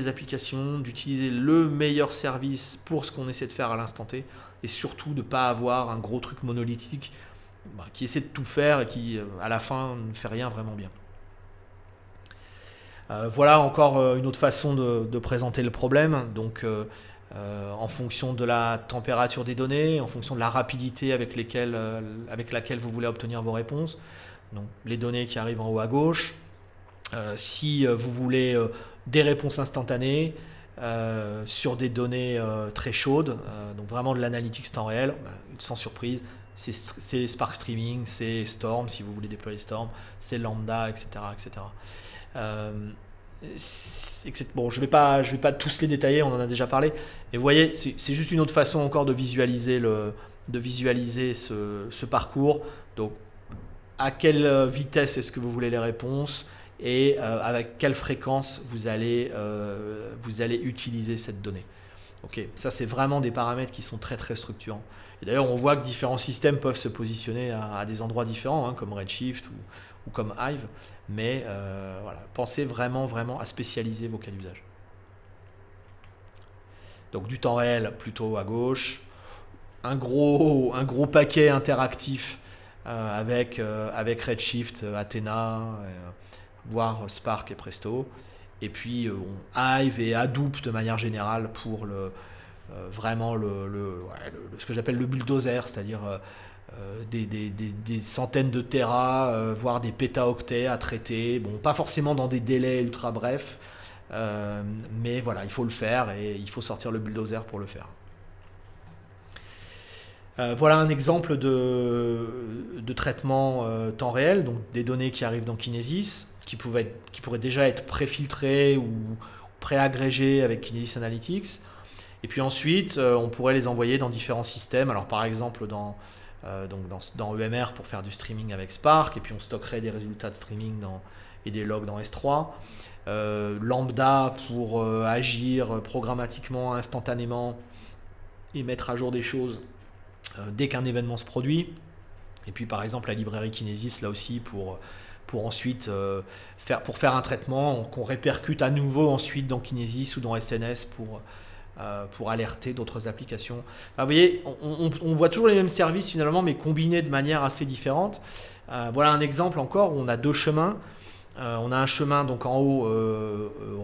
applications, d'utiliser le meilleur service pour ce qu'on essaie de faire à l'instant T, et surtout de ne pas avoir un gros truc monolithique qui essaie de tout faire et qui à la fin ne fait rien vraiment bien. Voilà encore une autre façon de présenter le problème. Donc en fonction de la température des données, en fonction de la rapidité avec laquelle vous voulez obtenir vos réponses. Donc les données qui arrivent en haut à gauche. Si vous voulez des réponses instantanées sur des données très chaudes, donc vraiment de l'analytics temps réel, sans surprise, c'est Spark Streaming, c'est Storm si vous voulez déployer Storm, c'est Lambda, etc. etc. Bon, je vais pas tous les détailler, on en a déjà parlé, mais vous voyez, c'est juste une autre façon encore de visualiser ce parcours. Donc, à quelle vitesse est-ce que vous voulez les réponses et avec quelle fréquence vous allez utiliser cette donnée. Ok, ça c'est vraiment des paramètres qui sont très très structurants. Et d'ailleurs, on voit que différents systèmes peuvent se positionner à des endroits différents, comme Redshift ou comme Hive. Mais voilà, pensez vraiment à spécialiser vos cas d'usage. Donc du temps réel plutôt à gauche, un gros paquet interactif avec Redshift, Athena, voire Spark et Presto. Et puis Hive et Hadoop de manière générale pour vraiment ce que j'appelle le bulldozer, c'est-à-dire des centaines de téras, voire des pétaoctets à traiter. Bon, pas forcément dans des délais ultra brefs, mais voilà, il faut le faire et il faut sortir le bulldozer pour le faire. Voilà un exemple de traitement temps réel, donc des données qui arrivent dans Kinesis, qui pourraient déjà être préfiltrées ou préagrégées avec Kinesis Analytics. Et puis ensuite, on pourrait les envoyer dans différents systèmes. Alors par exemple dans EMR pour faire du streaming avec Spark, et puis on stockerait des résultats de streaming et des logs dans S3. Lambda pour agir programmatiquement, instantanément et mettre à jour des choses dès qu'un événement se produit. Et puis par exemple la librairie Kinesis là aussi pour ensuite faire un traitement qu'on répercute à nouveau ensuite dans Kinesis ou dans SNS pour alerter d'autres applications. Enfin, vous voyez, on voit toujours les mêmes services finalement, mais combinés de manière assez différente. Voilà un exemple encore où on a deux chemins. On a un chemin donc en haut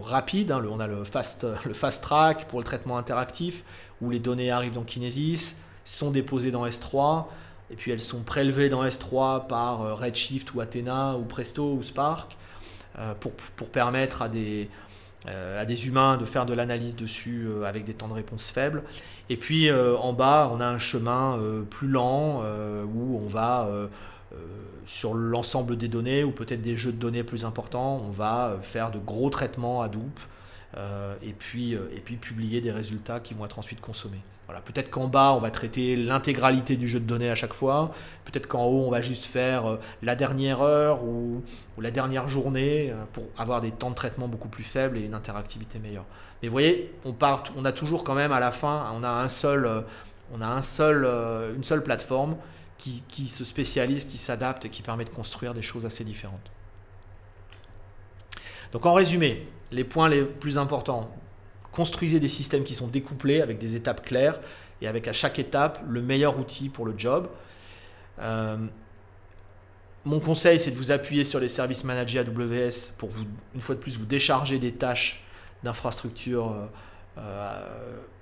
rapide, hein, on a le fast track pour le traitement interactif, où les données arrivent dans Kinesis, sont déposées dans S3, et puis elles sont prélevées dans S3 par Redshift ou Athena ou Presto ou Spark, pour permettre à des humains de faire de l'analyse dessus avec des temps de réponse faibles. Et puis en bas, on a un chemin plus lent où on va, sur l'ensemble des données ou peut-être des jeux de données plus importants, on va faire de gros traitements Hadoop et puis publier des résultats qui vont être ensuite consommés. Voilà, peut-être qu'en bas, on va traiter l'intégralité du jeu de données à chaque fois. Peut-être qu'en haut, on va juste faire la dernière heure ou la dernière journée pour avoir des temps de traitement beaucoup plus faibles et une interactivité meilleure. Mais vous voyez, on a toujours quand même à la fin, on a une seule plateforme qui se spécialise, qui s'adapte et qui permet de construire des choses assez différentes. Donc en résumé, les points les plus importants. Construisez des systèmes qui sont découplés avec des étapes claires et avec à chaque étape le meilleur outil pour le job. Mon conseil, c'est de vous appuyer sur les services managés AWS pour une fois de plus, vous décharger des tâches d'infrastructure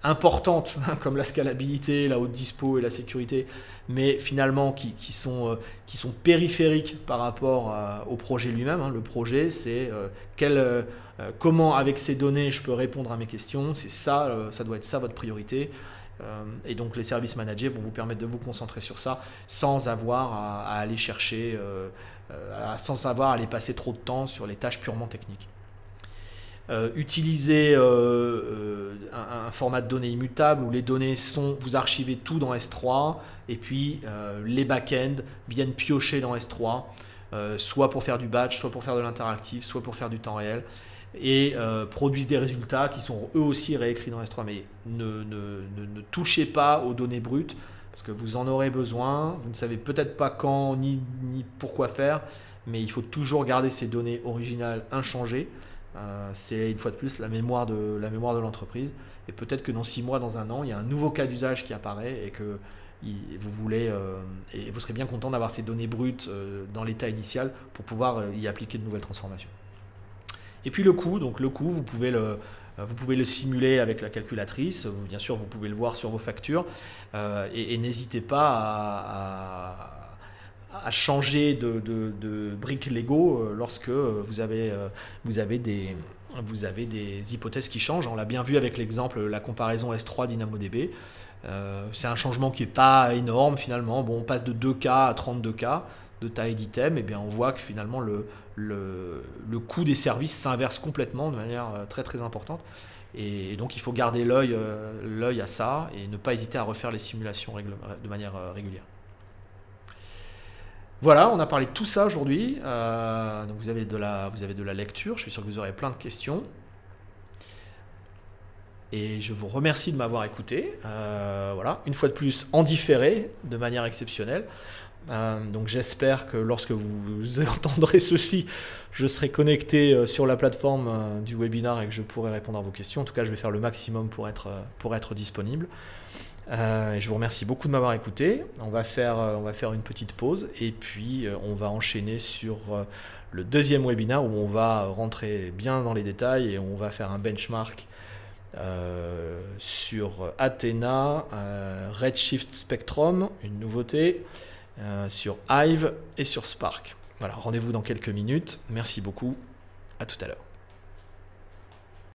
importantes, comme la scalabilité, la haute dispo et la sécurité, mais finalement qui sont périphériques par rapport au projet lui-même. Le projet, c'est comment avec ces données je peux répondre à mes questions. C'est ça, ça doit être ça votre priorité. Et donc les services managés vont vous permettre de vous concentrer sur ça sans avoir à aller chercher, sans avoir à aller passer trop de temps sur les tâches purement techniques. Utiliser un format de données immutable où les données vous archivez tout dans S3 et puis les back-ends viennent piocher dans S3, soit pour faire du batch, soit pour faire de l'interactif, soit pour faire du temps réel, et produisent des résultats qui sont eux aussi réécrits dans S3. Mais ne touchez pas aux données brutes parce que vous en aurez besoin, vous ne savez peut-être pas quand ni pourquoi faire, mais il faut toujours garder ces données originales inchangées. C'est une fois de plus la mémoire de l'entreprise, et peut-être que dans 6 mois, dans 1 an, il y a un nouveau cas d'usage qui apparaît et que vous serez bien content d'avoir ces données brutes dans l'état initial pour pouvoir y appliquer de nouvelles transformations. Et puis le coût, vous pouvez le simuler avec la calculatrice, bien sûr vous pouvez le voir sur vos factures, et n'hésitez pas à changer de briques Lego lorsque vous avez des hypothèses qui changent. On l'a bien vu avec l'exemple, la comparaison S3 DynamoDB. C'est un changement qui n'est pas énorme finalement. Bon, on passe de 2K à 32K de taille d'item, et bien on voit que finalement le coût des services s'inverse complètement de manière très très importante. Et donc il faut garder l'œil à ça et ne pas hésiter à refaire les simulations de manière régulière. Voilà, on a parlé de tout ça aujourd'hui. Donc vous avez de la lecture, je suis sûr que vous aurez plein de questions. Et je vous remercie de m'avoir écouté. Voilà, une fois de plus en différé, de manière exceptionnelle. Donc j'espère que lorsque vous entendrez ceci, je serai connecté sur la plateforme du webinar et que je pourrai répondre à vos questions. En tout cas, je vais faire le maximum pour être disponible. Je vous remercie beaucoup de m'avoir écouté. On va faire une petite pause et puis on va enchaîner sur le deuxième webinaire où on va rentrer bien dans les détails et on va faire un benchmark sur Athena, Redshift Spectrum, une nouveauté, sur Hive et sur Spark. Voilà, rendez-vous dans quelques minutes. Merci beaucoup. À tout à l'heure.